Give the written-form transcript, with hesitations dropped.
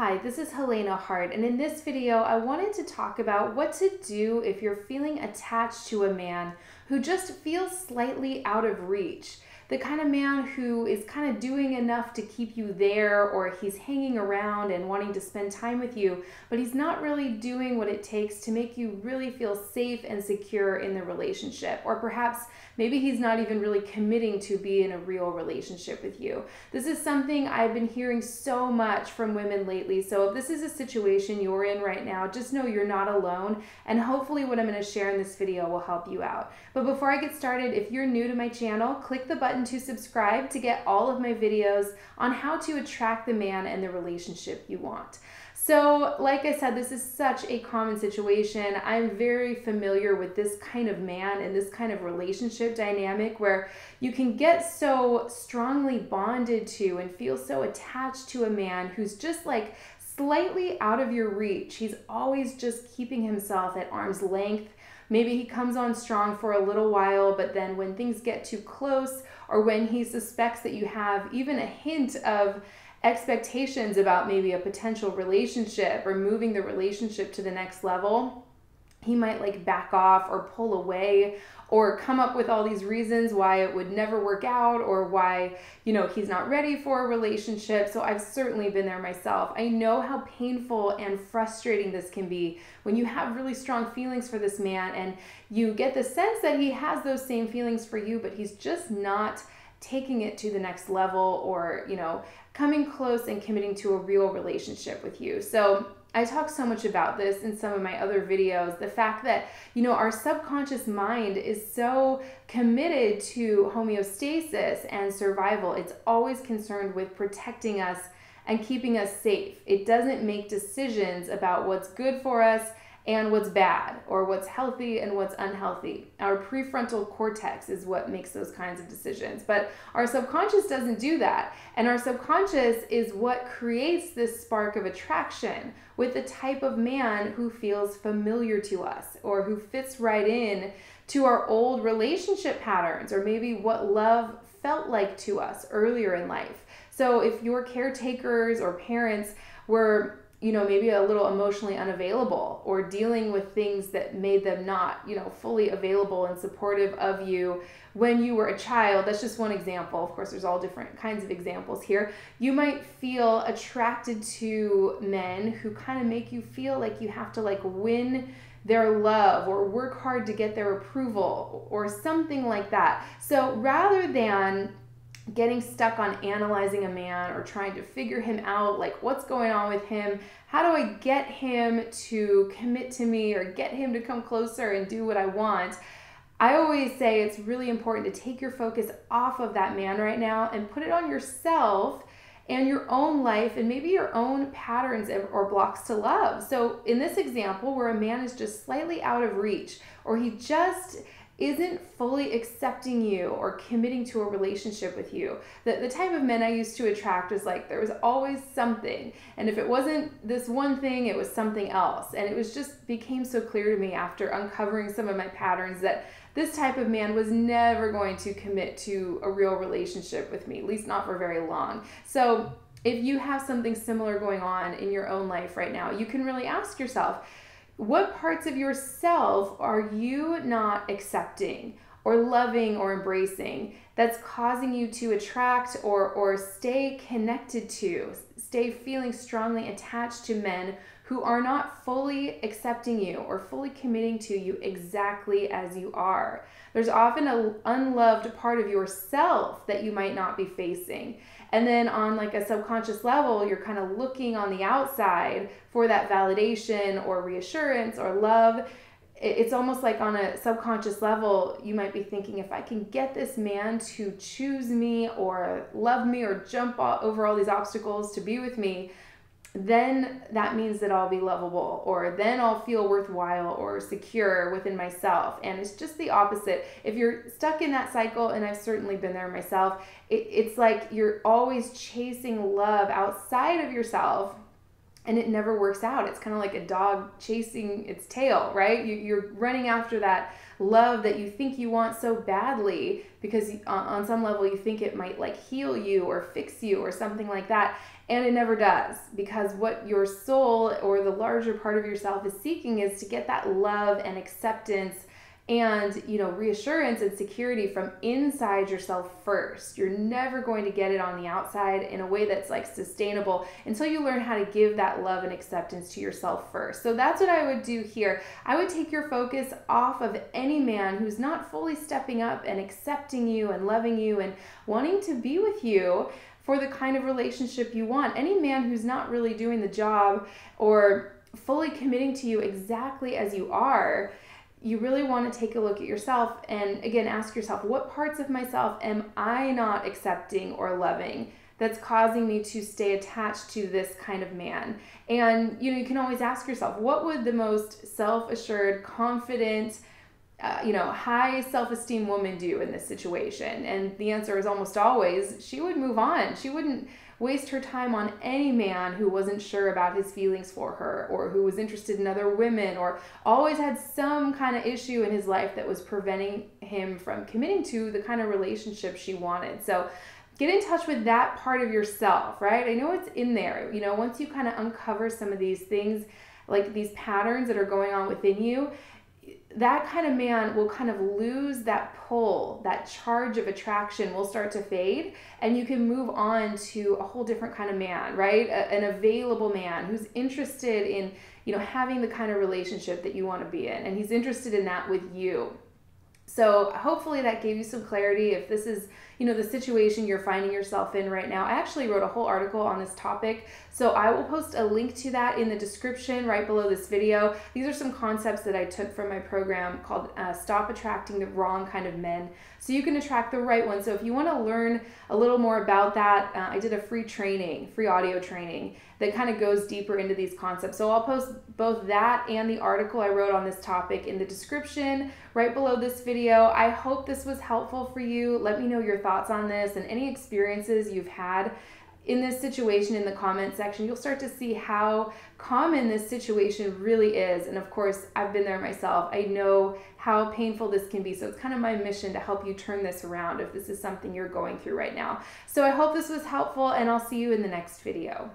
Hi, this is Helena Hart, and in this video I wanted to talk about what to do if you're feeling attached to a man who just feels slightly out of reach. The kind of man who is kind of doing enough to keep you there, or he's hanging around and wanting to spend time with you, but he's not really doing what it takes to make you really feel safe and secure in the relationship. Or perhaps maybe he's not even really committing to be in a real relationship with you. This is something I've been hearing so much from women lately. So if this is a situation you're in right now, just know you're not alone, and hopefully what I'm going to share in this video will help you out. But before I get started, if you're new to my channel, click the button to subscribe to get all of my videos on how to attract the man and the relationship you want. So like I said, this is such a common situation. I'm very familiar with this kind of man and this kind of relationship dynamic where you can get so strongly bonded to and feel so attached to a man who's just like slightly out of your reach. He's always just keeping himself at arm's length. Maybe he comes on strong for a little while, but then when things get too close, or when he suspects that you have even a hint of expectations about maybe a potential relationship or moving the relationship to the next level, he might like back off or pull away or come up with all these reasons why it would never work out, or why, he's not ready for a relationship. So I've certainly been there myself. I know how painful and frustrating this can be when you have really strong feelings for this man and you get the sense that he has those same feelings for you, but he's just not taking it to the next level, or, coming close and committing to a real relationship with you. So I talk so much about this in some of my other videos, the fact that, our subconscious mind is so committed to homeostasis and survival. It's always concerned with protecting us and keeping us safe. It doesn't make decisions about what's good for us and what's bad, or what's healthy and what's unhealthy. Our prefrontal cortex is what makes those kinds of decisions, but our subconscious doesn't do that. And our subconscious is what creates this spark of attraction with the type of man who feels familiar to us, or who fits right in to our old relationship patterns, or maybe what love felt like to us earlier in life. So if your caretakers or parents were maybe a little emotionally unavailable, or dealing with things that made them not, fully available and supportive of you when you were a child. That's just one example. Of course, there's all different kinds of examples here. You might feel attracted to men who kind of make you feel like you have to win their love or work hard to get their approval or something like that. So rather than getting stuck on analyzing a man or trying to figure him out, like what's going on with him, how do I get him to commit to me or get him to come closer and do what I want, I always say it's really important to take your focus off of that man right now and put it on yourself and your own life, and maybe your own patterns or blocks to love. So in this example where a man is just slightly out of reach, or he just isn't fully accepting you or committing to a relationship with you. The type of men I used to attract was like, there was always something. And if it wasn't this one thing, it was something else. And it was just became so clear to me after uncovering some of my patterns that this type of man was never going to commit to a real relationship with me, at least not for very long. So if you have something similar going on in your own life right now, you can really ask yourself, what parts of yourself are you not accepting or loving or embracing that's causing you to attract or stay connected to, stay feeling strongly attached to men who are not fully accepting you or fully committing to you exactly as you are? There's often an unloved part of yourself that you might not be facing. And then on like a subconscious level, you're kind of looking on the outside for that validation or reassurance or love. It's almost like on a subconscious level, you might be thinking, if I can get this man to choose me or love me or jump over all these obstacles to be with me, then that means that I'll be lovable, or then I'll feel worthwhile or secure within myself. And it's just the opposite. If you're stuck in that cycle, and I've certainly been there myself, it's like you're always chasing love outside of yourself, and it never works out. It's kind of like a dog chasing its tail, right? You're running after that love that you think you want so badly because on some level you think it might like heal you or fix you or something like that. And it never does, because what your soul or the larger part of yourself is seeking is to get that love and acceptance and, reassurance and security from inside yourself first. You're never going to get it on the outside in a way that's like sustainable until you learn how to give that love and acceptance to yourself first. So that's what I would do here. I would take your focus off of any man who's not fully stepping up and accepting you and loving you and wanting to be with you for the kind of relationship you want. Any man who's not really doing the job or fully committing to you exactly as you are, you really want to take a look at yourself and, again, ask yourself, what parts of myself am I not accepting or loving that's causing me to stay attached to this kind of man? And, you can always ask yourself, what would the most self-assured, confident, high self-esteem woman do in this situation? And the answer is almost always, she would move on. She wouldn't waste her time on any man who wasn't sure about his feelings for her, or who was interested in other women, or always had some kind of issue in his life that was preventing him from committing to the kind of relationship she wanted. So get in touch with that part of yourself, right? I know it's in there. Once you kind of uncover some of these things, like these patterns that are going on within you, that kind of man will kind of lose that pull, that charge of attraction will start to fade, and you can move on to a whole different kind of man, right? An available man who's interested in, having the kind of relationship that you want to be in, and he's interested in that with you. So hopefully that gave you some clarity. If this is, the situation you're finding yourself in right now, I actually wrote a whole article on this topic. So I will post a link to that in the description right below this video. These are some concepts that I took from my program called Stop Attracting the Wrong Kind of Men, so you can attract the right one. So if you want to learn a little more about that, I did a free audio training that kind of goes deeper into these concepts. So I'll post both that and the article I wrote on this topic in the description right below this video. I hope this was helpful for you. Let me know your thoughts on this and any experiences you've had in this situation in the comment section. You'll start to see how common this situation really is. And of course, I've been there myself. I know how painful this can be. So it's kind of my mission to help you turn this around if this is something you're going through right now. So I hope this was helpful, and I'll see you in the next video.